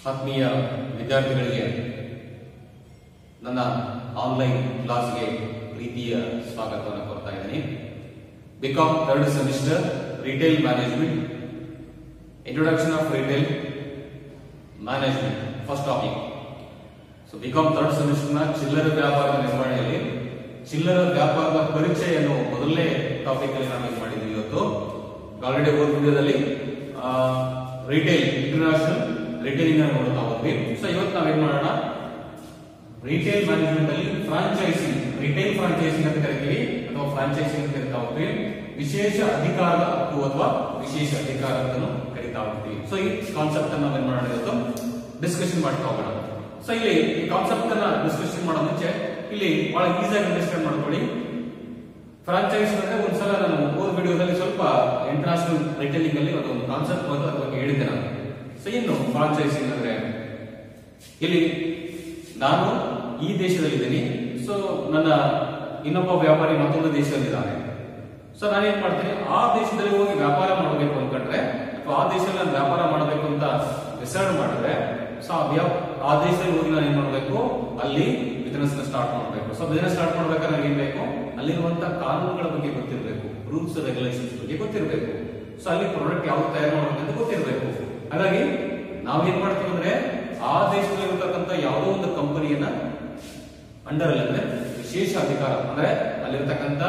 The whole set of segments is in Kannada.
ಆತ್ಮೀಯ ವಿದ್ಯಾರ್ಥಿಗಳಿಗೆ ನನ್ನ ಆನ್ಲೈನ್ ಕ್ಲಾಸ್ಗೆ ಪ್ರೀತಿಯ ಸ್ವಾಗತವನ್ನು ಕೋರ್ತಾ ಇದ್ದೀನಿ. BCom third semester retail management, introduction of retail management first topic. So BCom third ಸೆಮಿಸ್ಟರ್ನ ಚಿಲ್ಲರೆ ವ್ಯಾಪಾರದ ನಿರ್ವಹಣೆಯಲ್ಲಿ ಚಿಲ್ಲರೆ ವ್ಯಾಪಾರದ ಪರಿಚಯವನ್ನು ಮೊದಲನೇ ಟಾಪಿಕ್ ಅಲ್ಲಿ ನಾವು ಏನು ಮಾಡಿದ್ವಿ ಇವತ್ತು. ಆಲ್ರೆಡಿ ಒಂದು ವಿಡಿಯೋದಲ್ಲಿ ರಿಟೇಲ್ ಇಂಟರ್ನ್ಯಾಷನಲ್ ರಿಟೇಲಿಂಗ್ ಅನ್ನು ನೋಡ್ತಾ ಹೋದ್ವಿ. ಸೊ ಇವತ್ತು ನಾವೇನ್ ಮಾಡೋಣ, ರಿಟೇಲ್ ಮ್ಯಾನೇಜ್ಮೆಂಟ್ ಅಲ್ಲಿ ಫ್ರಾಂಚೈಸಿಂಗ್, ರಿಟೇಲ್ ಫ್ರಾಂಚೈಸಿಂಗ್ ಅಂತ ಕರಿತೀವಿ ಅಥವಾ ಫ್ರಾಂಚೈಸಿಂಗ್ ಅಂತ ಕರಿತಾ ಹೋಗ್ತೀವಿ. ವಿಶೇಷ ಅಧಿಕಾರದ ಹಕ್ಕು ಅಥವಾ ವಿಶೇಷ ಅಧಿಕಾರ ಅಂತ ಕರಿತಾ ಹೋಗ್ತೀವಿ. ಸೊ ಈ ಕಾನ್ಸೆಪ್ಟ್ ಅನ್ನು ನಾವೇನ್ ಮಾಡೋಣ ಇವತ್ತು ಡಿಸ್ಕಷನ್ ಮಾಡ್ತಾ ಹೋಗೋಣ. ಸೊ ಇಲ್ಲಿ ಈ ಕಾನ್ಸೆಪ್ಟ್ ಅನ್ನ ಡಿಸ್ಕಷನ್ ಮಾಡೋ ಮುಂಚೆ ಇಲ್ಲಿ ಬಹಳ ಈಸಿಯಾಗಿ ಅಂಡರ್ಸ್ಟ್ಯಾಂಡ್ ಮಾಡ್ಕೊಳ್ಳಿ. ಫ್ರಾಂಚೈಸ್ ಅಂದ್ರೆ ಒಂದ್ಸಲ ನಾನು ಹೋದ ವಿಡಿಯೋದಲ್ಲಿ ಸ್ವಲ್ಪ ಇಂಟರ್ನ್ಯಾಷನಲ್ ರಿಟೇಲಿಂಗ್ ಅಲ್ಲಿ ಒಂದು ಕಾನ್ಸೆಪ್ಟ್ ಬಂದು ಅದ್ರ ಬಗ್ಗೆ ಹೇಳಿದ್ದೆ ನಾನು. ಸೊ ಇನ್ನು ಫ್ರಾಂಚೈಸಿಂಗ್ ಅಂದ್ರೆ ಇಲ್ಲಿ ನಾನು ಈ ದೇಶದಲ್ಲಿದ್ದೀನಿ, ಸೊ ನನ್ನ ಇನ್ನೊಬ್ಬ ವ್ಯಾಪಾರಿ ಮತ್ತೊಂದು ದೇಶದಲ್ಲಿದ್ದಾನೆ. ಸೊ ನಾನೇನ್ ಮಾಡ್ತೀನಿ, ಆ ದೇಶದಲ್ಲಿ ಹೋಗಿ ವ್ಯಾಪಾರ ಮಾಡಬೇಕು ಅನ್ಕೊಂಡ್ರೆ ಅಥವಾ ಆ ದೇಶದಲ್ಲಿ ನಾನು ವ್ಯಾಪಾರ ಮಾಡಬೇಕು ಅಂತ ಡಿಸೈಡ್ ಮಾಡಿದ್ರೆ, ಸೊ ಆ ದೇಶದಲ್ಲಿ ಹೋಗಿ ನಾನು ಏನ್ ಮಾಡ್ಬೇಕು, ಅಲ್ಲಿ ಬಿಸಿನೆಸ್ ಸ್ಟಾರ್ಟ್ ಮಾಡಬೇಕು. ಸೊ ಬಿಸಿನೆಸ್ ಸ್ಟಾರ್ಟ್ ಮಾಡ್ಬೇಕಾದ್ರೆ ನನಗೆ ಏನ್ ಬೇಕು, ಅಲ್ಲಿರುವಂತ ಕಾನೂನುಗಳ ಬಗ್ಗೆ ಗೊತ್ತಿರಬೇಕು, ರೂಲ್ಸ್ ರೆಗ್ಯುಲೇಷನ್ಸ್ ಬಗ್ಗೆ ಗೊತ್ತಿರಬೇಕು. ಸೊ ಅಲ್ಲಿ ಪ್ರಾಡಕ್ಟ್ ಯಾವ್ದು ತಯಾರು ಮಾಡಬೇಕು ಅಂತ ಗೊತ್ತಿರಬೇಕು. ಹಾಗಾಗಿ ನಾವೇನ್ ಮಾಡ್ತೀವಿ ಅಂದ್ರೆ ಆ ದೇಶದಲ್ಲಿರತಕ್ಕಂತ ಯಾವುದೋ ಒಂದು ಕಂಪನಿಯನ್ನ ಅಂಡರ್ ಅಲ್ಲಿ ಅಂದ್ರೆ ವಿಶೇಷ ಅಧಿಕಾರ ಅಂದ್ರೆ ಅಲ್ಲಿರ್ತಕ್ಕಂಥ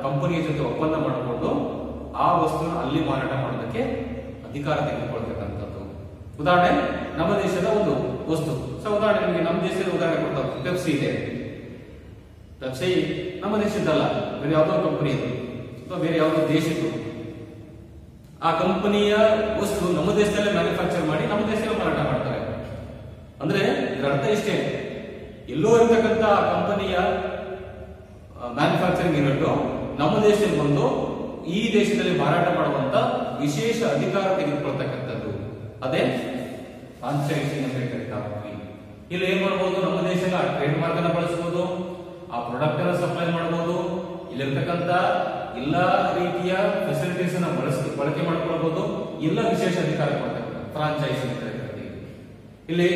ಕಂಪನಿಯ ಜೊತೆ ಒಪ್ಪಂದ ಮಾಡಿಕೊಂಡು ಆ ವಸ್ತುನ ಅಲ್ಲಿ ಮಾರಾಟ ಮಾಡೋದಕ್ಕೆ ಅಧಿಕಾರ ತೆಗೆದುಕೊಳ್ತಕ್ಕಂಥದ್ದು. ಉದಾಹರಣೆ, ನಮ್ಮ ದೇಶದ ಒಂದು ವಸ್ತು. ಸೊ ಉದಾಹರಣೆ ನಿಮಗೆ ನಮ್ಮ ದೇಶದ ಉದಾಹರಣೆ ಕೊಡ್ತಾ ಪೆಪ್ಸಿ ಇದೆ. ಪೆಪ್ಸಿ ನಮ್ಮ ದೇಶದ್ದಲ್ಲ, ಬೇರೆ ಯಾವುದೋ ಕಂಪನಿ ಇದೆ ಅಥವಾ ಬೇರೆ ಯಾವುದೋ ದೇಶದ್ದು. ಆ ಕಂಪನಿಯ ವಸ್ತು ನಮ್ಮ ದೇಶದಲ್ಲೇ ಮ್ಯಾನುಫ್ಯಾಕ್ಚರ್ ಮಾಡಿ ನಮ್ಮ ದೇಶದಲ್ಲೇ ಮಾರಾಟ ಮಾಡ್ತಾರೆ. ಅಂದ್ರೆ ಇದರ ಅರ್ಥ ಇಷ್ಟೇ, ಎಲ್ಲೋ ಇರತಕ್ಕಂತ ಕಂಪನಿಯ ಮ್ಯಾನುಫ್ಯಾಕ್ಚರಿಂಗ್ ಯೂನಿಟ್ ನಮ್ಮ ದೇಶದಲ್ಲಿ ಬಂದು ಈ ದೇಶದಲ್ಲಿ ಮಾರಾಟ ಮಾಡುವಂತ ವಿಶೇಷ ಅಧಿಕಾರ ತೆಗೆದುಕೊಳ್ತಕ್ಕಂಥದ್ದು, ಅದೇ ಫ್ರಾಂಚೈಸಿಂಗ್ ಅಂತ ಕರೀತಾ ಹೋಗ್ತೀವಿ. ಇಲ್ಲಿ ಏನ್ ಮಾಡಬಹುದು, ನಮ್ಮ ದೇಶದ ಟ್ರೇಡ್ ಮಾರ್ಕ್ ಅನ್ನ ಬಳಸಬಹುದು, ಆ ಪ್ರಾಡಕ್ಟ್ ಅನ್ನ ಸಪ್ಲೈ ಮಾಡಬಹುದು, ಇಲ್ಲಿರ್ತಕ್ಕಂಥ ಎಲ್ಲಾ ರೀತಿಯ ಫೆಸಿಲಿಟೀಸ್ ಅನ್ನ ಬಳಕೆ ಮಾಡ್ಕೊಳ್ಬಹುದು, ಎಲ್ಲ ವಿಶೇಷ ಅಧಿಕಾರ ಕೊಡ್ತಕ್ಕಂಥ ಫ್ರಾಂಚೈಸಿಂಗ್ ಅಂತ ಕರೀತೀವಿ. ಇಲ್ಲಿ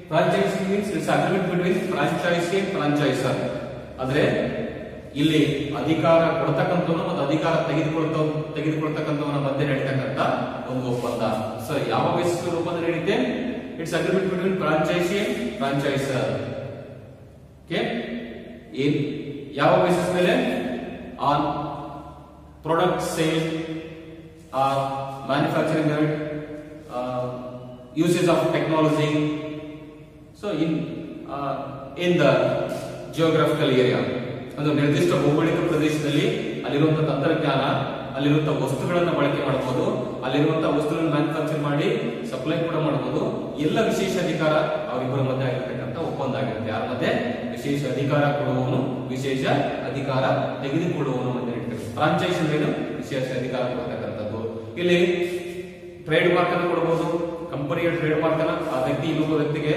franchising means it's agreement between franchisee and franchisor. ಅಂದ್ರೆ ಇಲ್ಲಿ ಅಧಿಕಾರ ಕೊಡ್ತಕ್ಕಂಥವನು ಮತ್ತು ಅಧಿಕಾರ ತೆಗೆದುಕೊಳ್ತಕ್ಕಂಥವನ ಮಧ್ಯೆ ನಡೀತಕ್ಕಂಥ ಒಂದು ಒಪ್ಪಂದ. ಸೊ ಯಾವ ಬೇಸಿಸ್ ಒಪ್ಪಂದ ನಡೆಯುತ್ತೆ, it's agreement between franchisee and franchisor. Okay, ಏನ್ ಯಾವ ಬೇಸಿಸ್ ಮೇಲೆ, on product sale or manufacturing unit, usage of technology, so in the geographical area, ಒಂದು ನಿರ್ದಿಷ್ಟ ಭೌಗೋಳಿಕ ಪ್ರದೇಶದಲ್ಲಿ ಅಲ್ಲಿರುವಂತಹ ತಂತ್ರಜ್ಞಾನ, ಅಲ್ಲಿರುವಂತಹ ವಸ್ತುಗಳನ್ನು ಬಳಕೆ ಮಾಡಬಹುದು, ಅಲ್ಲಿರುವಂತಹ ವಸ್ತುಗಳನ್ನು ಮ್ಯಾನುಫ್ಯಾಕ್ಚರ್ ಮಾಡಿ ಸಪ್ಲೈ ಕೂಡ ಮಾಡಬಹುದು. ಎಲ್ಲ ವಿಶೇಷ ಅಧಿಕಾರ ಅವರಿಬ್ಬರ ಮಧ್ಯೆ ಆಗಿರ್ತಕ್ಕಂಥ ಒಪ್ಪಂದ ಆಗಿರುತ್ತೆ. ಯಾರ ಮಧ್ಯೆ, ವಿಶೇಷ ಅಧಿಕಾರ ಕೊಡುವವನು, ವಿಶೇಷ ಅಧಿಕಾರ ತೆಗೆದುಕೊಳ್ಳುವವನು ಮಧ್ಯೆ ಇರ್ತದೆ. ಫ್ರಾಂಚೈಸ್ ಅಂದ್ರೆ ವಿಶೇಷ ಅಧಿಕಾರ ಕೊಡ್ತಕ್ಕಂಥದ್ದು. ಇಲ್ಲಿ ಟ್ರೇಡ್ ಮಾರ್ಕ್ ಅನ್ನು ಕೊಡಬಹುದು, ಕಂಪನಿಯ ಟ್ರೇಡ್ ಮಾರ್ಕ್ ಅನ್ನ ಆ ವ್ಯಕ್ತಿ ಇನ್ನೊಬ್ಬ ವ್ಯಕ್ತಿಗೆ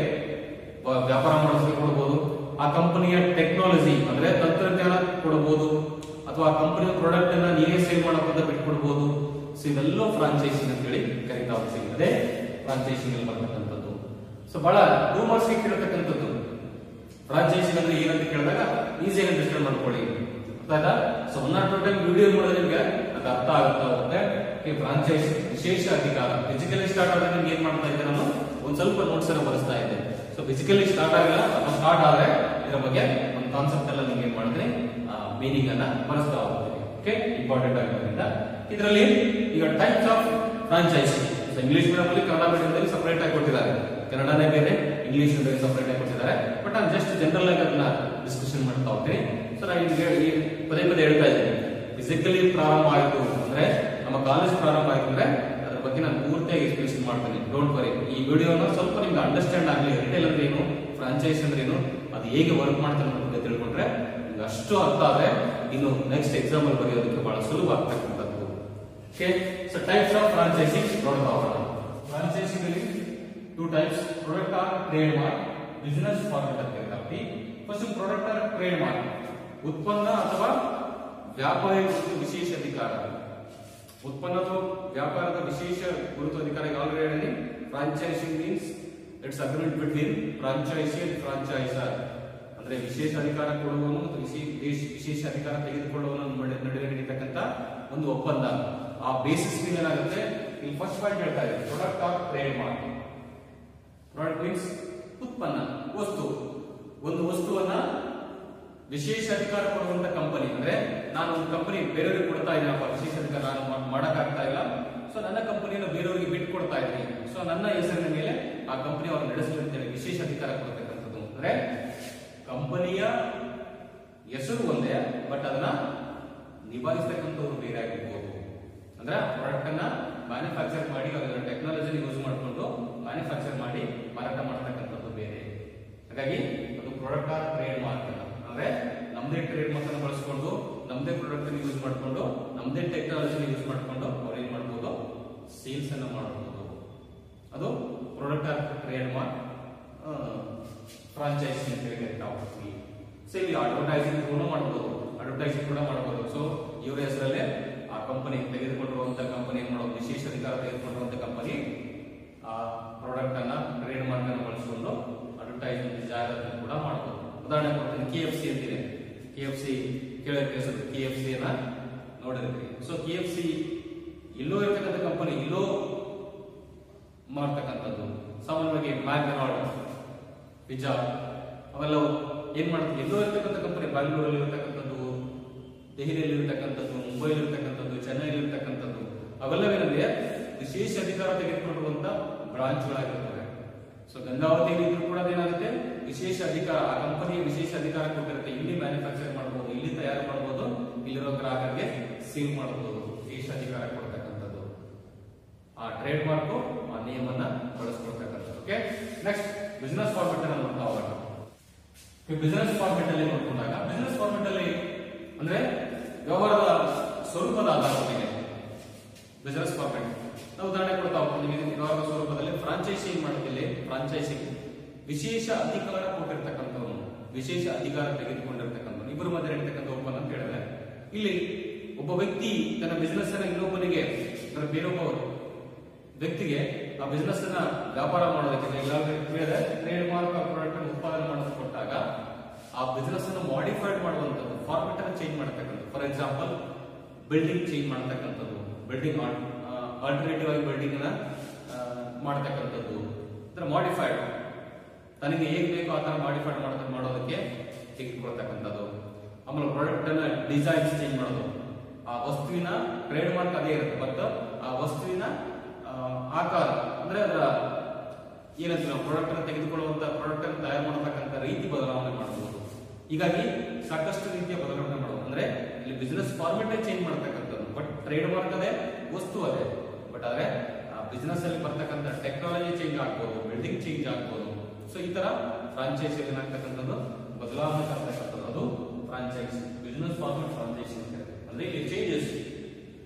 ವ್ಯಾಪಾರ ಮಾಡೋದಕ್ಕೆ ಕೊಡಬಹುದು. ಆ ಕಂಪನಿಯ ಟೆಕ್ನಾಲಜಿ ಅಂದ್ರೆ ತಂತ್ರಜ್ಞಾನ ಕೊಡಬಹುದು, ಅಥವಾ ಆ ಕಂಪನಿಯ ಪ್ರಾಡಕ್ಟ್ ಅನ್ನ ನೀವೇ ಸೇಲ್ ಮಾಡೋಕೆ ಬಿಟ್ಕೊಡ್ಬಹುದು. ಸೊ ಇವೆಲ್ಲ ಫ್ರಾಂಚೈಸಿಂಗ್ ಅಂತ ಹೇಳಿ ಕರೀತಾ ಹೋಗ್ತೀವಿ. ಅದೇ ಫ್ರಾಂಚೈಸಿಂಗ್ ಅಲ್ಲಿ ಬರ್ತಕ್ಕಂಥದ್ದು. ಸೊ ಬಹಳ 2 ಮಾರ್ಕ್ಸ್ ಕೇಳತಕ್ಕಂಥದ್ದು. ಫ್ರಾಂಚೈಸಿಂಗ್ ಅಂದ್ರೆ ಏನಂತ ಕೇಳಿದಾಗ ಈಸಿಯಾಗಿ ಅಂಡರ್ಸ್ಟ್ಯಾಂಡ್ ಮಾಡ್ಕೊಳ್ಳಿ, ಆಯ್ತಾ? ಸೊ 1 or 2 ಟೈಮ್ ವಿಡಿಯೋ ನೋಡಿದ್ರೆ ನಿಮ್ಗೆ ಅದು ಅರ್ಥ ಆಗುತ್ತಾ ಹೋಗುತ್ತೆ. ಫ್ರಾಂಚೈಸ್ ವಿಶೇಷ ಅಧಿಕಾರ ಫಿಸಿಕಲಿ ಸ್ಟಾರ್ಟ್ ಆದಾಗ ನಿಮ್ಗೆ ಏನ್ ಮಾಡ್ತಾ ಇದ್ದೆ, ನಾನು ಒಂದ್ ಸ್ವಲ್ಪ ನೋಟ್ಸ್ ಅನ್ನ ಬರೆಸ್ತಾ ಇದ್ದೆ. ಸೊ ಫಿಸಿಕಲಿ ಸ್ಟಾರ್ಟ್ ಆಗಿಲ್ಲ, ಅಥವಾ ಸ್ಟಾರ್ಟ್ ಆದ್ರೆ ಇದರ ಬಗ್ಗೆ ಒಂದು ಕಾನ್ಸೆಪ್ಟ್ ಎಲ್ಲ ನಿಮ್ಗೆ ಏನ್ ಮಾಡಿದ್ರೆ ಮೀನಿಂಗ್ ಅನ್ನ ಬರೆಸ್ತಾ ಹೋಗ್ತೀನಿ. ಓಕೆ, ಇಂಪಾರ್ಟೆಂಟ್ ಆಗಿರೋದ್ರಿಂದ ಇದರಲ್ಲಿ ಈಗ types of franchise English medium ಅಲ್ಲಿ, ಕನ್ನಡ ಮೀಡಿಯಂದಲ್ಲಿ ಸಪರೇಟ್ ಆಗಿ ಕೊಟ್ಟಿದ್ದಾರೆ. ಕನ್ನಡನೇ ಬೇರೆ, ಇಂಗ್ಲಿಷ್ ಬೇರೆ ಸಪರೇಟ್ ಆಗಿ ಕೊಟ್ಟಿದ್ದಾರೆ. ಬಟ್ ನಾನು ಜಸ್ಟ್ ಜನರಲ್ ಆಗಿ ಅದನ್ನ ಡಿಸ್ಕಷನ್ ಮಾಡ್ತಾ ಹೋಗ್ತೀನಿ. ಸೊ ನಾನು ಪದೇ ಪದೇ ಹೇಳ್ತಾ ಇದ್ದೀನಿ, ಫಿಸಿಕಲಿ ಪ್ರಾರಂಭ ಆಯಿತು ಅಂದ್ರೆ, ನಮ್ಮ ಕಾಲೇಜ್ ಪ್ರಾರಂಭ ಆಯ್ತು ಅಂದ್ರೆ ಅದ್ರ ಬಗ್ಗೆ ನಾನು ಪೂರ್ತಿಯಾಗಿ ಎಕ್ಸ್ಪ್ಲೇಷನ್ ಮಾಡ್ತೀನಿ. ಡೋಂಟ್ ವರಿ, ಈ ವಿಡಿಯೋನ ಸ್ವಲ್ಪ ನಿಮ್ಗೆ ಅಂಡರ್ಸ್ಟ್ಯಾಂಡ್ ಆಗಲಿ, ರಿಟೇಲ್ ಅಂದ್ರೆ ಏನು, ಫ್ರಾಂಚೈಸ್ ಅಂದ್ರೆ ಏನು, ಅದು ಹೇಗೆ ವರ್ಕ್ ಮಾಡ್ತಾರೆ ಅಂತ ತಿಳ್ಕೊಂಡ್ರೆ ನಿಮ್ಗೆ ಅಷ್ಟು ಅರ್ಥ ಆದ್ರೆ ಇನ್ನು ನೆಕ್ಸ್ಟ್ ಎಕ್ಸಾಮ್ ಅಲ್ಲಿ ಬರೆಯೋದಕ್ಕೆ ಬಹಳ ಸುಲಭ ಆಗ್ತಕ್ಕಂಥದ್ದು. Okay, so types of franchising ನೋಡ್ತಾ ಹೋಗೋಣ. ಫ್ರಾಂಚೈಸಿಂಗ್ ಅಲ್ಲಿ 2 types, product or trade mark, business format ಅಂತ ಕರೀತೀವಿ. First product or trade mark, ಉತ್ಪನ್ನ ಅಥವಾ ವ್ಯಾಪಾರ ವಿಶೇಷ ಅಧಿಕಾರ. ಉತ್ಪನ್ನ ಅಥವಾ ವ್ಯಾಪಾರದ ವಿಶೇಷ ಗುರುತು ಅಧಿಕಾರ already franchising means it's agreement between franchisee and franchisor, ಅಂದ್ರೆ ವಿಶೇಷ ಅಧಿಕಾರ ಕೊಡುವವನು ಮತ್ತು ವಿಶೇಷ ಅಧಿಕಾರ ತೆಗೆದುಕೊಳ್ಳುವವನ ನಡುವೆ ನಡೀತಕ್ಕಂತ ಒಂದು ಒಪ್ಪಂದ. ಆ ಬೇಸಿಸ್ ಮೇಲೆ ಏನಾಗುತ್ತೆ, ಇಲ್ಲಿ ಫಸ್ಟ್ ಪಾಯಿಂಟ್ ಹೇಳ್ತಾ ಇದೆ product of trade mark. Product means ಉತ್ಪನ್ನ, ವಸ್ತು. ಒಂದು ವಸ್ತುವನ್ನ ವಿಶೇಷ ಅಧಿಕಾರ ಕೊಡುವಂತ ಕಂಪನಿ, ಅಂದ್ರೆ ನಾನು ಒಂದು ಕಂಪನಿ ಬೇರೆಯವರಿಗೆ ಕೊಡ್ತಾ ಇದ್ದೀನಪ್ಪ, ವಿಶೇಷ ಅಧಿಕಾರ ನಾನು ಮಾಡಕ್ಕಾಗ್ತಾ ಇಲ್ಲ, ಸೊ ನನ್ನ ಕಂಪನಿಯನ್ನು ಬೇರೆಯವರಿಗೆ ಬಿಟ್ಟು ಕೊಡ್ತಾ ಇದ್ದೀನಿ, ಸೊ ನನ್ನ ಹೆಸರಿನ ಮೇಲೆ ಆ ಕಂಪನಿ ಅವರು ನಡೆಸಲಿ ಅಂತೇಳಿ ವಿಶೇಷ ಅಧಿಕಾರ ಕೊಡ್ತಕ್ಕಂಥದ್ದು. ಅಂದ್ರೆ ಕಂಪನಿಯ ಹೆಸರು ಒಂದೇ, ಬಟ್ ಅದನ್ನ ನಿಭಾಯಿಸ್ತಕ್ಕಂಥವ್ರು ಬೇರೆ ಆಗಿರ್ಬೋದು. ಅಂದ್ರೆ ಪ್ರಾಡಕ್ಟ್ ಅನ್ನ ಮ್ಯಾನುಫ್ಯಾಕ್ಚರ್ ಮಾಡಿ ಅದರ ಟೆಕ್ನಾಲಜಿ ಯೂಸ್ ಮಾಡಿಕೊಂಡು ಮ್ಯಾನುಫ್ಯಾಕ್ಚರ್ ಮಾಡಿ ಮಾರಾಟ ಮಾಡತಕ್ಕಂಥದ್ದು ಬೇರೆ. ಹಾಗಾಗಿ ಅದು ಪ್ರಾಡಕ್ಟ್ ಆರ್ ಟ್ರೇಡ್ ಮಾರ್ಕ್. ಅಂದ್ರೆ ನಮ್ದೇ ಟ್ರೇಡ್ ಮಾರ್ಕ್ ಅನ್ನು ಬಳಸಿಕೊಂಡು ನಮ್ದೇ ಪ್ರಾಡಕ್ಟ್ ಅನ್ನು ಯೂಸ್ ಮಾಡಿಕೊಂಡು ನಮ್ದೇ ಟೆಕ್ನಾಲಜಿ ಯೂಸ್ ಮಾಡಿಕೊಂಡು ಅವ್ರು ಏನ್ ಮಾಡಬಹುದು, ಸೇಲ್ಸ್ ಅನ್ನು ಮಾಡಬಹುದು. ಅದು product or trade mark franchise ಅಂತ ಹೇಳಿ ನಾವು. ಸೊ ಇಲ್ಲಿ ಅಡ್ವರ್ಟೈಸಿಂಗ್ ಕೂಡ ಮಾಡಬಹುದು, ಅಡ್ವರ್ಟೈಸಿಂಗ್ ಕೂಡ ಮಾಡಬಹುದು. ಸೊ ಇವರ ಹೆಸರಲ್ಲೇ ಆ ಕಂಪನಿ ತೆಗೆದುಕೊಂಡಿರುವಂತಹ ಕಂಪನಿ ಏನ್ ಮಾಡೋದು, ವಿಶೇಷ ಅಧಿಕಾರ ತೆಗೆದುಕೊಂಡಿರುವಂತಹ ಕಂಪನಿ ಆ ಪ್ರಾಡಕ್ಟ್ ಅನ್ನ ಟ್ರೇಡ್ ಮಾರ್ಕ್ ಅನ್ನು ಬಳಸಿಕೊಂಡು ಅಡ್ವರ್ಟೈಸಿಂಗ್ ಜಾಹೀರಾತು ಕೂಡ ಮಾಡಬಹುದು. ಉದಾಹರಣೆ ಕೊಡ್ತೀನಿ, KFC ಅಂತಿದೆ. KFC ಕೇಳಿದ್ರೆ KFC ಅನ್ನ ನೋಡಿರ್ತೀವಿ. ಸೊ KFC ಇಲ್ಲೋ ಇರ್ತಕ್ಕಂಥ ಕಂಪನಿ, ಇಲ್ಲೋ ಮಾಡ್ತಕ್ಕಂಥದ್ದು. ಸಾಮಾನ್ಯವಾಗಿ ಮ್ಯಾಕ್ಡೊನಾಲ್ಡ್, ಪಿಜ್ಜಾ ಅವೆಲ್ಲ ಏನ್ ಮಾಡ್ತೀವಿ, ಎಲ್ಲೋ ಇರ್ತಕ್ಕಂಥ ಕಂಪನಿ, ಬ್ಯಾಂಗ್ಳೂರಲ್ಲಿ ಇರ್ತಕ್ಕಂಥದ್ದು, ದೆಹಲಿಯಲ್ಲಿ ಇರ್ತಕ್ಕಂಥದ್ದು, ಮುಂಬೈಲಿ ಇರ್ತಕ್ಕಂಥದ್ದು, ಚೆನ್ನೈಲಿ ಇರ್ತಕ್ಕಂಥದ್ದು, ಅವೆಲ್ಲವೇನಂದ್ರೆ ವಿಶೇಷ ಅಧಿಕಾರ ತೆಗೆದುಕೊಂಡಿರುವಂತ ಬ್ರಾಂಚ್ಗಳಾಗಿರ್ತವೆ. ಸೊ ಗಂಗಾವತಿಯಲ್ಲಿ ಇದ್ರೂ ಕೂಡ ಅದೇನಾಗುತ್ತೆ, ವಿಶೇಷ ಅಧಿಕಾರ, ಆ ಕಂಪನಿಯ ವಿಶೇಷ ಅಧಿಕಾರ ಕೊಟ್ಟಿರುತ್ತೆ. ಇಲ್ಲಿ ಮ್ಯಾನುಫ್ಯಾಕ್ಚರ್ ಮಾಡಬಹುದು, ಇಲ್ಲಿ ತಯಾರು ಮಾಡಬಹುದು, ಇಲ್ಲಿರೋ ಗ್ರಾಹಕರಿಗೆ ಸೇಲ್ ಮಾಡಬಹುದು. ವಿಶೇಷ ಅಧಿಕಾರ ಕೊಡ್ತಕ್ಕಂಥದ್ದು ಆ ಟ್ರೇಡ್ ಮಾರ್ಕ್, ಆ ನಿಯಮನ್ನ ಬಳಸ್ಕೊಳ್ತಕ್ಕಂಥದ್ದು. ಓಕೆ, ನೆಕ್ಸ್ಟ್ ಬಿಸಿನೆಸ್ ಫಾರ್ಮೆಟ್ ಅನ್ನು ನೋಡ್ತಾ ಹೋಗೋಣ. ಬಿಸಿನೆಸ್ ಫಾರ್ಮೆಟ್ ಅಲ್ಲಿ ನೋಡ್ಕೊಂಡಾಗ, ಬಿಸಿನೆಸ್ ಫಾರ್ಮೆಟ್ ಅಲ್ಲಿ ಅಂದ್ರೆ ವ್ಯವಹಾರದ ಸ್ವರೂಪದ ಆಧಾರದ ಮೇಲೆ ಬಿಸಿನೆಸ್ ಫಾರ್ಮೆಟ್ ನಾವು ಉದಾಹರಣೆ ಕೊಡ್ತಾ ಹೋಗ್ತೀವಿ. ವ್ಯವಹಾರದ ಸ್ವರೂಪದಲ್ಲಿ ಫ್ರಾಂಚೈಸಿ ಏನ್ ಮಾಡುತ್ತಿಲ್ಲ, ಫ್ರಾಂಚೈಸಿ ವಿಶೇಷ ಅಧಿಕಾರ ಕೊಟ್ಟಿರ್ತಕ್ಕಂಥವ್ರು, ವಿಶೇಷ ಅಧಿಕಾರ ತೆಗೆದುಕೊಂಡಿರ್ತಕ್ಕಂಥವ್ರು, ಇಬ್ಬರ ಮಧ್ಯೆ ಇರ್ತಕ್ಕಂಥ ಒಪ್ಪಂದ ಅಂತ ಹೇಳಿದ್ರೆ, ಇಲ್ಲಿ ಒಬ್ಬ ವ್ಯಕ್ತಿ ತನ್ನ ಬಿಸಿನೆಸ್ ಅನ್ನ ಇನ್ನೊಬ್ಬನಿಗೆ, ಬೇರೊಬ್ಬ ವ್ಯಕ್ತಿಗೆ ಆ ಬಿಸಿನೆಸ್ ಅನ್ನ ವ್ಯಾಪಾರ ಮಾಡೋದಕ್ಕೆ ಟ್ರೇಡ್ ಮಾರ್ಕ್ ಪ್ರಾಡಕ್ಟ್ ಅನ್ನು ಉತ್ಪಾದನೆ ಮಾಡೋದಕ್ಕೆ ಕೊಟ್ಟಾಗ ಆ ಬಿಸಿನೆಸ್ ಅನ್ನು ಮಾಡಿಫೈಡ್ ಮಾಡುವಂತದ್ದು, ಫಾರ್ಮೆಟ್ ಅನ್ನು ಚೇಂಜ್ ಮಾಡತಕ್ಕಂಥದ್ದು. ಫಾರ್ ಎಕ್ಸಾಂಪಲ್ ಬಿಲ್ಡಿಂಗ್ ಚೇಂಜ್ ಮಾಡತಕ್ಕಂಥದ್ದು, ಬಿಲ್ಡಿಂಗ್ ಆಲ್ಟರ್ನೇಟಿವ್ ಆಗಿ ಬಿಲ್ಡಿಂಗ್ ಅನ್ನ ಮಾಡತಕ್ಕಂಥದ್ದು, ಅಂದ್ರೆ ಮಾಡಿಫೈಡ್, ತನಗೆ ಹೇಗ್ ಬೇಕೋ ಆ ತರ ಮಾಡಿಫೈಡ್ ಮಾಡೋದಕ್ಕೆ ತೆಗೆದುಕೊಳ್ತಕ್ಕಂಥದ್ದು. ಆಮೇಲೆ ಪ್ರಾಡಕ್ಟ್ ಅನ್ನ ಡಿಸೈನ್ಸ್ ಚೇಂಜ್ ಮಾಡೋದು, ಆ ವಸ್ತುವಿನ ಟ್ರೇಡ್ ಮಾರ್ಕ್ ಅದೇ ಇರುತ್ತೆ, ಬಟ್ ಆ ವಸ್ತುವಿನ ಆಕಾರ, ಅಂದ್ರೆ ಅದರ ಏನಂತ ನಾವು ಪ್ರಾಡಕ್ಟ್ ಅನ್ನು ತೆಗೆದುಕೊಳ್ಳುವಂತ, ಪ್ರಾಡಕ್ಟ್ ಅನ್ನು ತಯಾರು ಮಾಡತಕ್ಕಂಥ ರೀತಿ ಬದಲಾವಣೆ ಮಾಡಬಹುದು. ಹೀಗಾಗಿ ಸಾಕಷ್ಟು ರೀತಿಯ ಬದಲಾವಣೆ ಮಾಡಬಹುದು. ಅಂದ್ರೆ ಇಲ್ಲಿ ಬಿಸಿನೆಸ್ ಫಾರ್ಮೆಟ್ ಚೇಂಜ್ ಮಾಡತಕ್ಕಂಥದ್ದು, ಬಟ್ ಟ್ರೇಡ್ ಮಾರ್ಕ್ ಅದೇ, ವಸ್ತು ಅದೇ, ಬಟ್ ಆದ್ರೆ ಬಿಸಿನೆಸ್ ಅಲ್ಲಿ ಬರ್ತಕ್ಕಂಥ ಟೆಕ್ನಾಲಜಿ ಚೇಂಜ್ ಆಗ್ಬೋದು, ಬಿಲ್ಡಿಂಗ್ ಚೇಂಜ್ ಆಗ್ಬೋದು. ಸೊ ಈ ತರ ಫ್ರಾಂಚೈಸಿ ಏನಾಗ್ತಕ್ಕಂಥದ್ದು ಬದಲಾವಣೆ ಆಗ್ತಕ್ಕಂಥದ್ದು, ಅದು ಫ್ರಾಂಚೈಸಿ. ಬಿಸಿನೆಸ್ ಫಾರ್ಮೆಟ್ ಫ್ರಾಂಚೈಸಿ ಅಂತ ಅಂದ್ರೆ ಇಲ್ಲಿ ಚೇಂಜಸ್,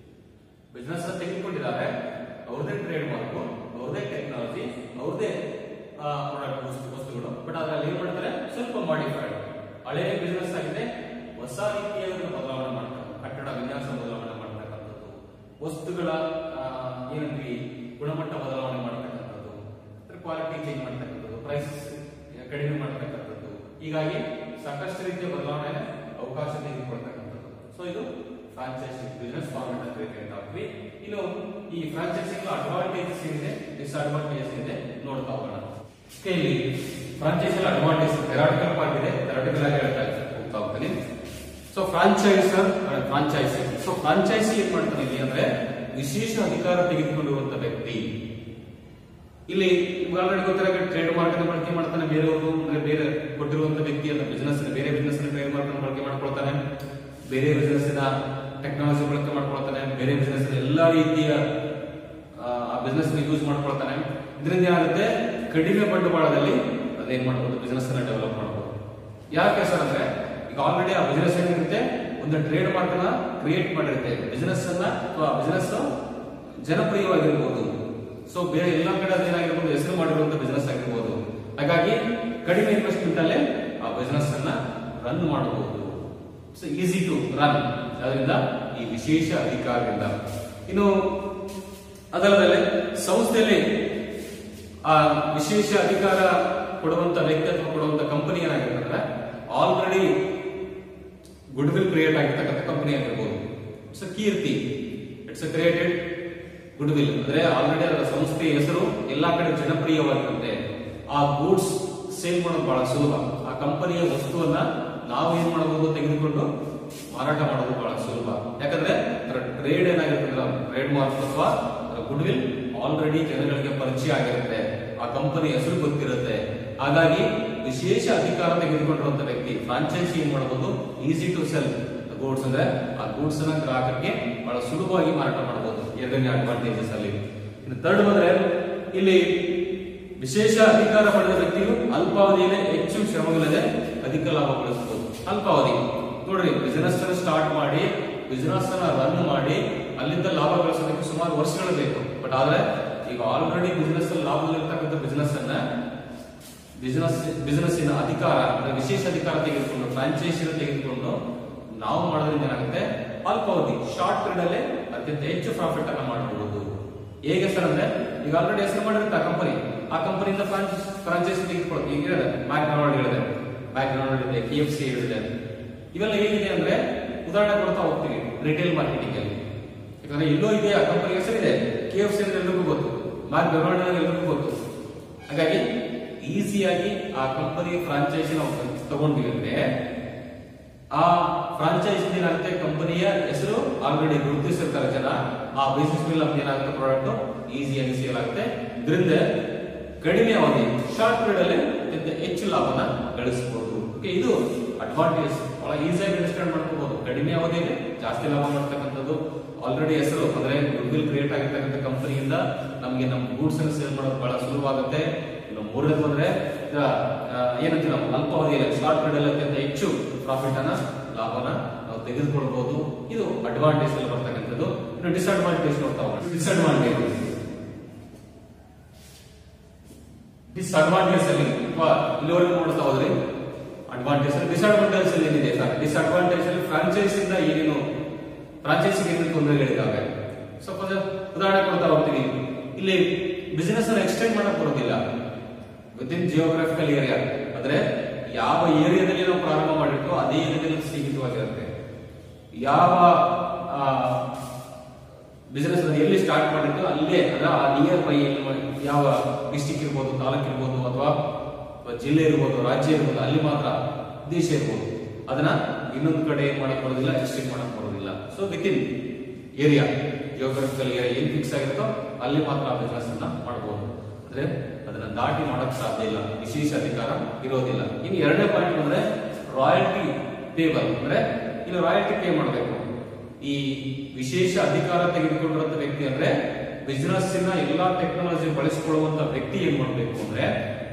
ಬಿಸಿನೆಸ್ ತೆಗೆದುಕೊಂಡಿದ್ದಾರೆ, ಅವ್ರದೇ ಟ್ರೇಡ್ ಮಾರ್ಕ್, ಅವ್ರದೇ ಟೆಕ್ನಾಲಜಿ, ಅವ್ರದೇ ಪ್ರಾಡಕ್ಟ್ ವಸ್ತುಗಳು, ಬಟ್ ಅದ್ರಲ್ಲಿ ಏನ್ ಮಾಡ್ತಾರೆ, ಸ್ವಲ್ಪ ಮಾಡಿಫೈಡ್. ಹಳೆ ಬಿಸಿನೆಸ್ ಆಗಿದೆ, ಹೊಸ ರೀತಿಯ ಬದಲಾವಣೆ ಮಾಡ್ತಾರೆ, ಕಟ್ಟಡ ವಿನ್ಯಾಸ ಬದಲಾವಣೆ ಮಾಡ್ತಕ್ಕಂಥದ್ದು, ವಸ್ತುಗಳ ಏನಂದ್ವಿ ಗುಣಮಟ್ಟ ಬದಲಾವಣೆ ಮಾಡ್ತಕ್ಕಂಥದ್ದು, ಕ್ವಾಲಿಟಿ ಚೇಂಜ್ ಮಾಡ್ತಕ್ಕಂಥದ್ದು, ಪ್ರೈಸ್ ಕಡಿಮೆ ಮಾಡ್ತಕ್ಕಂಥದ್ದು. ಹೀಗಾಗಿ ಸಾಕಷ್ಟು ರೀತಿಯ ಬದಲಾವಣೆ ಅವಕಾಶ ತೆಗೆದುಕೊಳ್ತಕ್ಕಂಥದ್ದು. ಸೊ ಇದು ಫ್ರಾಂಚೈಸಿ ಬಿಸಿನೆಸ್ ಫಾರ್ಮೆಟ್ ಅಂತ ಹೇಳ್ತೀವಿ. ಇನ್ನು ಈ ಫ್ರಾಂಚೈಸಿ ಅಡ್ವಾಂಟೇಜಸ್ ಏನಿದೆ, ಡಿಸ್ಅಡ್ವಾಂಟೇಜಸ್ ಇದೆ ನೋಡ್ತಾ ಹೋಗೋಣ. ಇಲ್ಲಿ ಫ್ರಾಂಚೈಸಿ ಅಡ್ವಾಂಟೇಜ್ ಥೆರಾಟಿಕಲ್ ಪಾರ್ಟ್ ಇದೆ, ಥೆರಾಟಿಕಲ್ ಆಗಿ ಹೇಳ್ತಾ ಹೋಗ್ತಾ ಹೋಗ್ತೀನಿ. ಸೊ ಫ್ರಾಂಚೈಸಿ ಸೊ ಫ್ರಾಂಚೈಸಿ ಏನ್ ಮಾಡ್ತಾನೆ ಇಲ್ಲಿ ಅಂದ್ರೆ ವಿಶೇಷ ಅಧಿಕಾರ ತೆಗೆದುಕೊಂಡಿರುವಂತ ವ್ಯಕ್ತಿ. ಇಲ್ಲಿ ಆಲ್ರೆಡಿ ಗೊತ್ತಿರೋ ಟ್ರೇಡ್ ಮಾರ್ಕ್ ಅನ್ನು ಬಳಕೆ ಮಾಡ್ತಾನೆ, ಬೇರೆಯವರು ಅಂದ್ರೆ ಬೇರೆ ಕೊಟ್ಟಿರುವಂತ ವ್ಯಕ್ತಿ ಅಂತ ಬಿಸಿನೆಸ್ ಬೇರೆ ಬಿಸಿನೆಸ್ ಟ್ರೇಡ್ ಮಾರ್ಕ್ ಅನ್ನು ಬಳಕೆ ಮಾಡ್ಕೊಳ್ತಾನೆ, ಬೇರೆ ಬಿಸಿನೆಸ್ ಟೆಕ್ನಾಲಜಿ ಬಳಕೆ ಮಾಡ್ಕೊಳ್ತಾನೆ, ಬೇರೆ ಬಿಸಿನೆಸ್ ಎಲ್ಲಾ ರೀತಿಯ ಆ ಬಿಸಿನೆಸ್ ಯೂಸ್ ಮಾಡ್ಕೊಳ್ತಾನೆ. ಇದರಿಂದ ಏನಾಗುತ್ತೆ, ಕಡಿಮೆ ಬಂಡವಾಳದಲ್ಲಿ ಅದೇನ್ ಮಾಡಬಹುದು, ಬಿಸಿನೆಸ್ ಅನ್ನ ಡೆವಲಪ್ ಮಾಡಬಹುದು. ಯಾಕೆ ಸರ್ ಅಂದ್ರೆ ಈಗ ಆಲ್ರೆಡಿ ಆ ಬಿಸಿನೆಸ್ ಏನಿರುತ್ತೆ, ಒಂದು ಟ್ರೇಡ್ ಮಾರ್ಕ್ ಅನ್ನ ಕ್ರಿಯೇಟ್ ಮಾಡಿರುತ್ತೆ, ಬಿಸಿನೆಸ್ ಅನ್ನ ಅಥವಾ ಬಿಸಿನೆಸ್ ಜನಪ್ರಿಯವಾಗಿರ್ಬೋದು. ಸೊ ಬೇರೆ ಎಲ್ಲ ಕಡೆ ಅದೇನಾಗಿರ್ಬೋದು, ಹೆಸರು ಮಾಡಿರುವಂತ ಬಿಸಿನೆಸ್ ಆಗಿರ್ಬೋದು. ಹಾಗಾಗಿ ಕಡಿಮೆ ಇನ್ವೆಸ್ಟ್ಮೆಂಟ್ ಅಲ್ಲೇ ಆ ಬಿಸಿನೆಸ್ ಅನ್ನ ರನ್ ಮಾಡಬಹುದು. ಸೊ ಈಸಿ ಟು ರನ್, ಅದರಿಂದ ಈ ವಿಶೇಷ ಅಧಿಕಾರದಿಂದ. ಇನ್ನು ಅದಲ್ಲದೆ ಸಂಸ್ಥೆಯಲ್ಲಿ ಆ ವಿಶೇಷ ಅಧಿಕಾರ ಕೊಡುವಂತ ವ್ಯಕ್ತಿ ಅಥವಾ ಕೊಡುವಂತ ಕಂಪನಿ ಏನಾಗಿರ್ತಂದ್ರೆ ಆಲ್ರೆಡಿ ಗುಡ್ ವಿಲ್ ಕ್ರಿಯೇಟ್ ಆಗಿರ್ತಕ್ಕಂಥ ಕಂಪನಿ ಆಗಿರ್ಬೋದು. ಇಟ್ಸ್ ಕೀರ್ತಿ, ಇಟ್ಸ್ ಕ್ರಿಯೇಟೆಡ್ ಗುಡ್ ವಿಲ್ ಅಂದ್ರೆ ಆಲ್ರೆಡಿ ಅದರ ಸಂಸ್ಥೆಯ ಹೆಸರು ಎಲ್ಲಾ ಕಡೆ ಜನಪ್ರಿಯವಾಗಿರುತ್ತೆ. ಆ ಗೂಡ್ಸ್ ಸೇಲ್ ಮಾಡೋದು ಬಹಳ ಸುಲಭ. ಆ ಕಂಪನಿಯ ವಸ್ತುವನ್ನ ನಾವು ಏನ್ ಮಾಡಬಹುದು, ತೆಗೆದುಕೊಂಡು ಮಾರಾಟ ಮಾಡೋದು ಬಹಳ ಸುಲಭ. ಯಾಕಂದ್ರೆ ಅದರ ಟ್ರೇಡ್ ಏನಾಗಿರ್ತದೆ, ಟ್ರೇಡ್ ಮಾರ್ಕ್ ಅಥವಾ ಗುಡ್ ವಿಲ್ ಆಲ್ರೆಡಿ ಜನಗಳಿಗೆ ಪರಿಚಯ ಆಗಿರುತ್ತೆ, ಆ ಕಂಪನಿ ಹೆಸರು ಗೊತ್ತಿರುತ್ತೆ. ಹಾಗಾಗಿ ವಿಶೇಷ ಅಧಿಕಾರ ತೆಗೆದುಕೊಂಡಿರುವಂತ ವ್ಯಕ್ತಿ ಫ್ರಾಂಚೈಸಿ ಏನ್ ಮಾಡಬಹುದು, ಈಸಿ ಟು ಸೆಲ್ ಗೂಡ್ಸ್ ಅಂದ್ರೆ ಆ ಗೂಡ್ಸ್ ಅನ್ನ ಗ್ರಾಹಕರಿಗೆ ಬಹಳ ಸುಲಭವಾಗಿ ಮಾರಾಟ ಮಾಡಬಹುದು. ಎರಡನೇ ಅಡ್ವಾಂಟೇಜಸ್ ಅಲ್ಲಿ. ಇನ್ನು ಥರ್ಡ್ ಬಂದ್ರೆ ಇಲ್ಲಿ ವಿಶೇಷ ಅಧಿಕಾರ ಪಡೆದ ವ್ಯಕ್ತಿಯು ಅಲ್ಪಾವಧಿಯಲ್ಲೇ ಹೆಚ್ಚು ಶ್ರಮವಿಲ್ಲದೆ ಅಧಿಕ ಲಾಭ ಗಳಿಸಬಹುದು. ಅಲ್ಪಾವಧಿ ನೋಡ್ರಿ, ಬಿಸಿನೆಸ್ ಅನ್ನು ಸ್ಟಾರ್ಟ್ ಮಾಡಿ ಬಿಸಿನೆಸ್ ಅನ್ನ ರನ್ ಮಾಡಿ ಅಲ್ಲಿಂದ ಲಾಭ ಗಳಿಸೋದಕ್ಕೆ ಸುಮಾರು ವರ್ಷಗಳು ಬೇಕು. ಬಟ್ ಆದ್ರೆ ಈಗ ಆಲ್ರೆಡಿ ಬಿಸಿನೆಸ್ ಅಲ್ಲಿ ಲಾಭದಲ್ಲಿರ್ತಕ್ಕಂಥ ಬಿಸಿನೆಸ್ಸಿನ ಅಧಿಕಾರ ಅಂದ್ರೆ ವಿಶೇಷ ಅಧಿಕಾರ ತೆಗೆದುಕೊಂಡು ಫ್ರಾಂಚೈಸಿ ತೆಗೆದುಕೊಂಡು ನಾವು ಮಾಡೋದ್ರಿಂದ ಏನಾಗುತ್ತೆ, ಅಲ್ಪಾವಧಿ ಶಾರ್ಟ್ ಪೀರಿಯಡ್ ಅಲ್ಲೇ ಅತ್ಯಂತ ಹೆಚ್ಚು ಪ್ರಾಫಿಟ್ ಅನ್ನ ಮಾಡಬಹುದು. ಹೇಗೆ ಸರ್ ಅಂದ್ರೆ ಈಗ ಆಲ್ರೆಡಿ ಹೆಸರು ಮಾಡಿರುತ್ತೆ ಆ ಕಂಪನಿಯಿಂದ ಫ್ರಾಂಚೈಸಿ ತೆಗೆದುಕೊಳ್ಳೋದು. ಈಗ ಹೇಳಿದೆ ಮ್ಯಾಕ್ಡೊನಾಲ್ಡ್ ಹೇಳಿದೆ, ಇದೆ, KFC ಹೇಳಿದೆ. ಇವೆಲ್ಲ ಹೇಗಿದೆ ಅಂದ್ರೆ ಉದಾಹರಣೆ ಕೊಡ್ತಾ ಹೋಗ್ತೀವಿ ರಿಟೇಲ್ ಮಾರ್ಕೆಟಿಂಗ್ ಅಲ್ಲಿ. ಯಾಕಂದ್ರೆ ಎಲ್ಲೋ ಇದೆ, ಆ ಕಂಪನಿ ಹೆಸರಿದೆ, KFC ಅಂದ್ರೆ ಎಲ್ಲರಿಗೂ ಗೊತ್ತು, ಮ್ಯಾಕ್ಡೊನಾಲ್ಡ್ ಎಲ್ಲರಿಗೂ ಗೊತ್ತು. ಹಾಗಾಗಿ ಈಸಿಯಾಗಿ ಆ ಕಂಪನಿ ಫ್ರಾಂಚೈಸಿ ನಾವು ತಗೊಂಡ್ವಿ ಅಂದ್ರೆ ಆ ಫ್ರಾಂಚೈಸಿ ಏನಾಗುತ್ತೆ, ಕಂಪನಿಯ ಹೆಸರು ಆಲ್ರೆಡಿ ಗುರುತಿಸಿರ್ತಾರೆ ಜನ. ಆ ಬೇಸಿಸ್ ಮೇಲೆ ನಮ್ಗೆ ಏನಾಗುತ್ತೆ, ಪ್ರಾಡಕ್ಟ್ ಈಸಿಯಾಗಿ ಸೇಲ್ ಆಗುತ್ತೆ. ಇದರಿಂದ ಕಡಿಮೆ ಅವಧಿ ಶಾರ್ಟ್ ಪೀರಿಯಡ್ ಅಲ್ಲಿ ಹೆಚ್ಚು ಲಾಭನ ಗಳಿಸಬಹುದು. ಇದು ಅಡ್ವಾಂಟೇಜ್. ಬಹಳ ಈಸಿಯಾಗಿ ಅಂಡರ್ಸ್ಟ್ಯಾಂಡ್ ಮಾಡ್ಕೋಬಹುದು. ಕಡಿಮೆ ಅವಧಿಯಲ್ಲಿ ಜಾಸ್ತಿ ಲಾಭ ಮಾಡ್ತಕ್ಕಂಥದ್ದು, ಆಲ್ರೆಡಿ ಹೆಸರು ಅಂದ್ರೆ ಗುಡ್ ವಿಲ್ ಕ್ರಿಯೇಟ್ ಆಗಿರ್ತಕ್ಕಂಥ ಕಂಪನಿಯಿಂದ ನಮಗೆ ನಮ್ಮ ಗೂಡ್ಸ್ ಅನ್ನು ಸೇಲ್ ಮಾಡೋದು ಬಹಳ ಸುಲಭ ಆಗುತ್ತೆ. ಇನ್ನು ಮೂರನೇದು ಬಂದ್ರೆ ಏನಂತೀವಿ ನಾವು ಅಲ್ಪಾವಧಿಯಲ್ಲಿ ಶಾರ್ಟ್ ಪೀರಿಯಡ್ ಅಲ್ಲಿ ಅತ್ಯಂತ ಹೆಚ್ಚು ಪ್ರಾಫಿಟ್ ಅನ್ನ ಲಾಭನ ನಾವು ತೆಗೆದುಕೊಳ್ಬಹುದು. ಇದು ಅಡ್ವಾಂಟೇಜ್ ಅಲ್ಲಿ ಬರ್ತಕ್ಕಂಥದ್ದು. ಇನ್ನು ಡಿಸ್ಅಡ್ವಾಂಟೇಜ್ ನೋಡ್ತಾ ಹೋಗೋಣ. ಡಿಸ್ಅಡ್ವಾಂಟೇಜ್ ಅಲ್ಲಿ ಅಥವಾ ಇಲ್ಲಿವರೆಗೂ ನೋಡ್ತಾ ಹೋದ್ರೆ ಅಡ್ವಾಂಟೇಜ್ ಅಲ್ಲಿ ಡಿಸ್ಅಡ್ವಾಂಟೇಜ್ ಅಲ್ಲಿ ಏನಿದೆ ಸರ್, ಡಿಸ್ಅಡ್ವಾಂಟೇಜ್ ಅಲ್ಲಿ ಫ್ರಾಂಚೈಸಿಂದ ಏನೇನು ಫ್ರಾಂಚೈಸಿಗೆ ಏನೇನು ತೊಂದರೆಗಳಿದ್ದಾವೆ ಸ್ವಲ್ಪ ಉದಾಹರಣೆ ಕೊಡ್ತಾ ಹೋಗ್ತೀನಿ. ಇಲ್ಲಿ ಬಿಸಿನೆಸ್ ಅನ್ನು ಎಕ್ಸ್ಟೆಂಡ್ ಮಾಡಕ್ ಬರೋದಿಲ್ಲ ವಿತಿನ್ ಜಿಯೋಗ್ರಾಫಿಕಲ್ ಏರಿಯಾ. ಅಂದ್ರೆ ಯಾವ ಏರಿಯಾದಲ್ಲಿ ನಾವು ಪ್ರಾರಂಭ ಮಾಡಿರ್ತೋ ಅದೇ ಏರಿಯಾದಲ್ಲಿ ಸೀಮಿತವಾಗಿರುತ್ತೆ. ಯಾವ ಬಿಸಿನೆಸ್ ಎಲ್ಲಿ ಸ್ಟಾರ್ಟ್ ಮಾಡಿರ್ತೋ ಅಲ್ಲೇ ಅದರ ನಿಯರ್ ಬೈ ಯಾವ ಡಿಸ್ಟಿಕ್ ಇರ್ಬೋದು, ತಾಲೂಕ್ ಇರ್ಬೋದು, ಅಥವಾ ಜಿಲ್ಲೆ ಇರ್ಬೋದು, ರಾಜ್ಯ ಇರ್ಬೋದು, ಅಲ್ಲಿ ಮಾತ್ರ ದೇಶ ಇರ್ಬೋದು. ಅದನ್ನ ಇನ್ನೊಂದು ಕಡೆ ಏನ್ ಮಾಡಕ್ ಬರೋದಿಲ್ಲ, ಎಕ್ಸ್ಟೆಂಡ್ ಮಾಡಕ್ ಬರೋದಿಲ್ಲ. So within area geographical area ಏನ್ ಫಿಕ್ಸ್ ಆಗಿರುತ್ತೋ ಅಲ್ಲಿ ಮಾತ್ರ ಆ ಬಿಸಿನೆಸ್ ಅನ್ನ ಮಾಡಬಹುದು. ಅಂದ್ರೆ ಅದನ್ನ ದಾಟಿ ಮಾಡಕ್ ಸಾಧ್ಯ ಇಲ್ಲ, ವಿಶೇಷ ಅಧಿಕಾರ ಇರೋದಿಲ್ಲ. ಇನ್ನು ಎರಡನೇ ಪಾಯಿಂಟ್ ಅಂದ್ರೆ ರಾಯಲ್ಟಿ ಪೇಬಲ್. ಅಂದ್ರೆ ಇಲ್ಲಿ ರಾಯಲ್ಟಿ ಪೇ ಮಾಡಬೇಕು. ಈ ವಿಶೇಷ ಅಧಿಕಾರ ತೆಗೆದುಕೊಂಡಿರುವಂತ ವ್ಯಕ್ತಿ ಅಂದ್ರೆ ಬಿಸಿನೆಸ್ ಎಲ್ಲಾ ಟೆಕ್ನಾಲಜಿ ಬಳಸಿಕೊಳ್ಳುವಂತ ವ್ಯಕ್ತಿ ಏನ್ ಮಾಡಬೇಕು ಅಂದ್ರೆ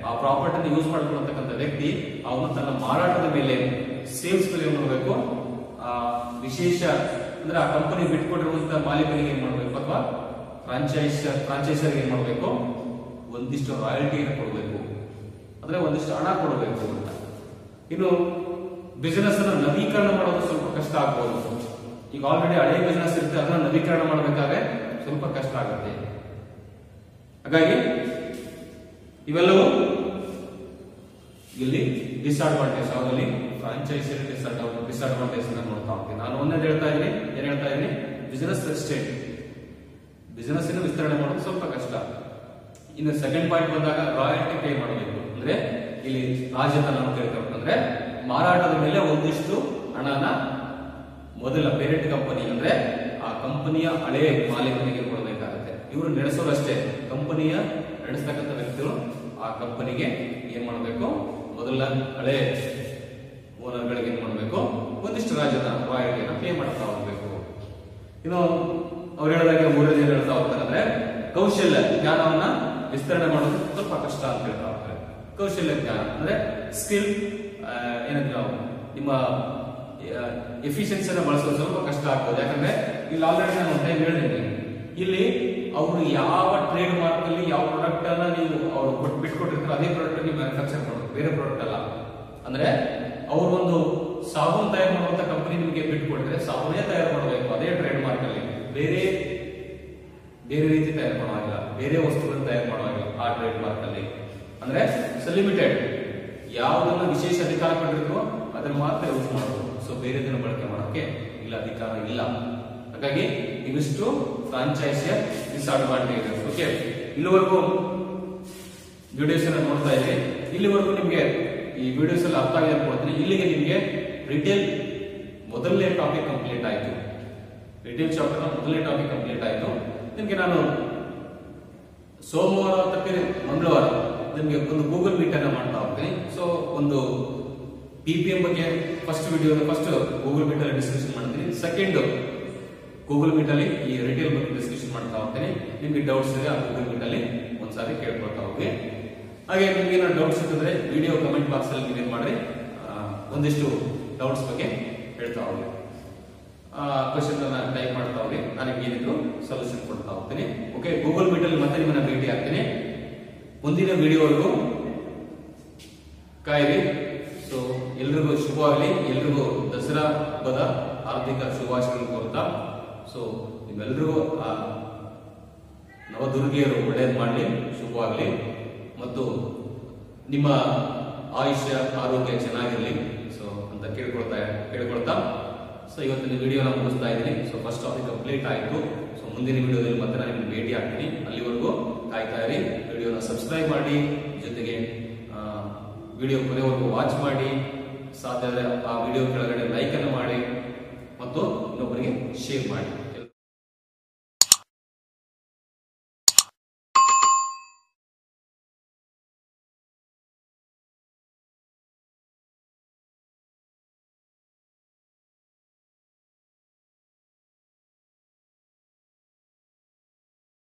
ಆ ಪ್ರಾಪರ್ಟಿನ ಯೂಸ್ ಮಾಡ್ಕೊಳ್ಳತಕ್ಕಂಥ ವ್ಯಕ್ತಿ ಅವನು ತನ್ನ ಮಾರಾಟದ ಮೇಲೆ ಸೇಲ್ಸ್ ಮೇಲೆ ಏನ್ ಮಾಡಬೇಕು, ವಿಶೇಷ ಅಂದ್ರೆ ಆ ಕಂಪನಿ ಬಿಟ್ಕೊಟ್ಟಿರುವಂತ ಮಾಲೀಕನಿಗೆ ಏನ್ ಮಾಡಬೇಕು ಅಥವಾ ಫ್ರಾಂಚೈಸರ್ಗೆ ಏನ್ ಮಾಡಬೇಕು, ಒಂದಿಷ್ಟು ರಾಯಲ್ಟಿಯನ್ನು ಕೊಡಬೇಕು, ಅಂದ್ರೆ ಒಂದಿಷ್ಟು ಹಣ ಕೊಡಬೇಕು ಅಂತ. ಇನ್ನು ಬಿಸಿನೆಸ್ ಅನ್ನ ನವೀಕರಣ ಮಾಡೋದು ಸ್ವಲ್ಪ ಕಷ್ಟ ಆಗ್ಬೋದು. ಈಗ ಆಲ್ರೆಡಿ ಹಳೆ ಬಿಸಿನೆಸ್ ಇರುತ್ತೆ, ಅದನ್ನ ನವೀಕರಣ ಮಾಡಬೇಕಾದ್ರೆ ಸ್ವಲ್ಪ ಕಷ್ಟ ಆಗುತ್ತೆ. ಹಾಗಾಗಿ ಇವೆಲ್ಲವೂ ಇಲ್ಲಿ ಡಿಸ್ಅಡ್ವಾಂಟೇಜ್. ಅವರಲ್ಲಿ ಫ್ರಾಂಚೈಸಿ ಡಿಸ್ಅಡ್ವಾಂಟೇಜ್ ನೋಡ್ತಾ ಹೋಗ್ತೀನಿ. ನಾನು ಒಂದೇ ಹೇಳ್ತಾ ಇದ್ದೀನಿ, ಏನ್ ಹೇಳ್ತಾ ಇದ್ದೀನಿ, ಬಿಸಿನೆಸ್ ಎಸ್ಟೇಟ್ ಬಿಸಿನೆಸ್ ವಿಸ್ತರಣೆ ಮಾಡೋದು ಸ್ವಲ್ಪ ಕಷ್ಟ. ಇನ್ನು ಸೆಕೆಂಡ್ ಪಾಯಿಂಟ್ ಬಂದಾಗ ರಾಯಲ್ಟಿ ಪೇ ಮಾಡಬೇಕು. ಅಂದ್ರೆ ಇಲ್ಲಿ ರಾಜ್ಯತನ ಅಂದ್ರೆ ಮಾರಾಟದ ಮೇಲೆ ಒಂದಿಷ್ಟು ಹಣನ ಮೊದಲ ಪೇರೆಂಟ್ ಕಂಪನಿ ಅಂದ್ರೆ ಆ ಕಂಪನಿಯ ಹಳೆ ಮಾಲೀಕನಿಗೆ ಕೊಡಬೇಕಾಗುತ್ತೆ. ಇವರು ನಡೆಸೋರಷ್ಟೇ, ಕಂಪನಿಯ ನಡೆಸ್ತಕ್ಕಂಥ ವ್ಯಕ್ತಿಗಳು ಆ ಕಂಪನಿಗೆ ಏನ್ ಮಾಡಬೇಕು, ಮೊದಲ ಹಳೆ ಓನರ್ಗಳಿಗೆ ಏನ್ ಮಾಡಬೇಕು, ಒಂದಿಷ್ಟು ರಾಯಲ್ಟಿಯನ್ನು ಪೇ ಮಾಡ್ತಾ ಹೋಗ್ಬೇಕು. ಇನ್ನು ಅವ್ರು ಹೇಳಿದಾಗ ಮೂರನೇ ಹೇಳ್ತಾ ಹೋಗ್ತಾರೆ ಅಂದ್ರೆ ಕೌಶಲ್ಯ ಜ್ಞಾನವನ್ನ ವಿಸ್ತರಣೆ ಮಾಡೋದು ಸ್ವಲ್ಪ ಕಷ್ಟ ಅಂತ ಹೇಳ್ತಾ ಹೋಗ್ತಾರೆ. ಕೌಶಲ್ಯ ಜ್ಞಾನ ಅಂದ್ರೆ ಸ್ಕಿಲ್ ಏನಂತ ನಾವು ನಿಮ್ಮ ಎಫಿಷಿಯನ್ಸಿಯನ್ನು ಬಳಸೋದು ಸ್ವಲ್ಪ ಕಷ್ಟ ಆಗ್ತದೆ. ಯಾಕಂದ್ರೆ ಇಲ್ಲಿ ಆಲ್ರೆಡಿ ನಾನು ಒಂದು ಟೈಮ್ ಹೇಳಿದ್ದೀನಿ, ಇಲ್ಲಿ ಅವರು ಯಾವ ಟ್ರೇಡ್ ಮಾರ್ಕ್ ಅಲ್ಲಿ ಯಾವ ಪ್ರಾಡಕ್ಟ್ ಅನ್ನ ನೀವು ಅವರು ಬಿಟ್ಕೊಟ್ಟಿರ್ತಾರೆ ಅದೇ ಪ್ರಾಡಕ್ಟ್ ನೀವು ಮ್ಯಾನುಫ್ಯಾಕ್ಚರ್ ಮಾಡೋದು, ಬೇರೆ ಪ್ರಾಡಕ್ಟ್ ಅಲ್ಲ. ಅಂದ್ರೆ ಅವರು ಒಂದು ಸಾಬೂನು ತಯಾರು ಮಾಡುವಂತ ಕಂಪನಿ ನಿಮಗೆ ಬಿಟ್ಕೊಟ್ಟಿದ್ರೆ ಸಾಬೂನೇ ತಯಾರು ಮಾಡಬೇಕು ಅದೇ ಟ್ರೇಡ್ ಮಾರ್ಕ್ ಅಲ್ಲಿ. ಬೇರೆ ರೀತಿ ತಯಾರು ಮಾಡುವಾಗಿಲ್ಲ, ಬೇರೆ ವಸ್ತುಗಳನ್ನು ತಯಾರು ಮಾಡುವಾಗಿಲ್ಲ ಆ ಟ್ರೇಡ್ ಮಾರ್ಕ್ ಅಲ್ಲಿ. ಅಂದ್ರೆ ಲಿಮಿಟೆಡ್, ಯಾವುದನ್ನ ವಿಶೇಷ ಅಧಿಕಾರ ಪಡೆದಿರ್ತೋ ಅದನ್ನ ಮಾತ್ರ ಯೂಸ್ ಮಾಡಬಹುದು. ಸೊ ಬೇರೆದನ್ನ ಬಳಕೆ ಮಾಡೋಕೆ ಇಲ್ಲ, ಅಧಿಕಾರ ಇಲ್ಲ. ಹಾಗಾಗಿ ಇವಿಷ್ಟು ಫ್ರಾಂಚೈಸಿಯ ಡಿಸ್ಅಡ್ವಾಂಟೇಜಸ್. ಓಕೆ, ಇಲ್ಲಿವರೆಗೂ ವಿಡಿಯೋಸ್ ಅನ್ನ ನೋಡ್ತಾ ಇದ್ರಿ. ಇಲ್ಲಿವರೆಗೂ ನಿಮ್ಗೆ ಈ ವಿಡಿಯೋಸ್ ಅಲ್ಲಿ ಅರ್ಥ ಆಗಿದೆ ಅನ್ಕೊಳ್ತೀನಿ. ಇಲ್ಲಿಗೆ ನಿಮ್ಗೆ ರಿಟೇಲ್ ಮೊದಲನೇ ಟಾಪಿಕ್ ಕಂಪ್ಲೀಟ್ ಆಯ್ತು. ರಿಟೇಲ್ ಚಾಪ್ಟರ್ ಮೊದಲನೇ ಟಾಪಿಕ್ ಕಂಪ್ಲೀಟ್ ಆಯ್ತು. ನಿಮ್ಗೆ ನಾನು ಸೋಮವಾರ ತಪ್ಪಿದ್ರೆ ಮಂಗಳವಾರ ನಿಮ್ಗೆ ಒಂದು ಗೂಗಲ್ ಮೀಟ್ ಅನ್ನ ಮಾಡ್ತಾ ಹೋಗ್ತೀನಿ. ಸೊ ಒಂದು PPM ಬಗ್ಗೆ first video first Google meet ಅಲ್ಲಿ ಡಿಸ್ಕಷನ್ ಮಾಡ್ತೀನಿ. ಸೆಕೆಂಡ್ ಗೂಗಲ್ ಮೀಟ್ ಅಲ್ಲಿ ಈ ರಿಟೇಲ್ ಬಗ್ಗೆ ಡಿಸ್ಕಷನ್ ಮಾಡ್ತಾ ಹೋಗ್ತೀನಿ. ನಿಮ್ಗೆ ಡೌಟ್ಸ್ ಇದೆ ಆ ಗೂಗಲ್ ಮೀಟ್ ಅಲ್ಲಿ ಒಂದ್ಸಾರಿ ಕೇಳ್ಕೊಳ್ತಾ ಹೋಗಿ. ಹಾಗೆ ನಿಮ್ಗೆ ಏನಾದ್ರು ಡೌಟ್ಸ್ ಇದ್ದರೆ ವಿಡಿಯೋ ಕಮೆಂಟ್ ಬಾಕ್ಸ್ ಅಲ್ಲಿ ನೀವೇನ್ ಮಾಡ್ರಿ, ಒಂದಿಷ್ಟು ಡೌಟ್ಸ್ ಬಗ್ಗೆ ಹೇಳ್ತಾ ಹೋಗಿ, ಕ್ವಶನ್ ಅನ್ನ ಟೈಪ್ ಮಾಡ್ತಾ ಹೋಗಿ. ನಾನು ಏನಿದ್ರು ಸೊಲ್ಯೂಷನ್ ಕೊಡ್ತಾ ಹೋಗ್ತೀನಿ. ಓಕೆ, ಗೂಗಲ್ ಮೀಟ್ ಅಲ್ಲಿ ಮತ್ತೆ ನಿಮ್ಮನ್ನ ಭೇಟಿ ಆಗ್ತೀನಿ. ಮುಂದಿನ ವಿಡಿಯೋವರೆಗೂ ಕಾಯಿರಿ. ಸೊ ಎಲ್ರಿಗೂ ಶುಭವಾಗಲಿ. ಎಲ್ರಿಗೂ ದಸರಾ ಹಬ್ಬದ ಆರ್ಥಿಕ ಶುಭಾಶಯಗಳು ಕೋರ್ತಾ, ಸೊ ನಿಮ್ಮೆಲ್ರಿಗೂ ನವದುರ್ಗಿಯರು ಒಳ್ಳೇದು ಮಾಡಲಿ, ಶುಭವಾಗಲಿ ಮತ್ತು ನಿಮ್ಮ ಆಯುಷ್ಯ ಆರೋಗ್ಯ ಚೆನ್ನಾಗಿರಲಿ. ಸೊ ಅಂತ ಕೇಳ್ಕೊಳ್ತಾ ಸೊ ಇವತ್ತಿನ ವಿಡಿಯೋನ ಮುಗಿಸ್ತಾ ಇದ್ದೀನಿ. ಸೊ ಫಸ್ಟ್ ಟಾಪಿಕ್ ಕಂಪ್ಲೀಟ್ ಆಯಿತು. ಸೊ ಮುಂದಿನ ವಿಡಿಯೋದಲ್ಲಿ ಮತ್ತೆ ನಾನು ನಿಮ್ಗೆ ಭೇಟಿ ಆಗ್ತೀನಿ. ಅಲ್ಲಿವರೆಗೂ ಕಾಯ್ತಾ ಇರಿ. ವಿಡಿಯೋನ ಸಬ್ಸ್ಕ್ರೈಬ್ ಮಾಡಿ, ಜೊತೆಗೆ ವಿಡಿಯೋ ಕೊನೆವರೆಗೂ ವಾಚ್ ಮಾಡಿ, ಸಾಧ್ಯ ಆ ವಿಡಿಯೋ ಕೆಳಗಡೆ ಲೈಕ್ ಅನ್ನು ಮಾಡಿ ಮತ್ತು ಇನ್ನೊಬ್ಬರಿಗೆ ಶೇರ್ ಮಾಡಿ.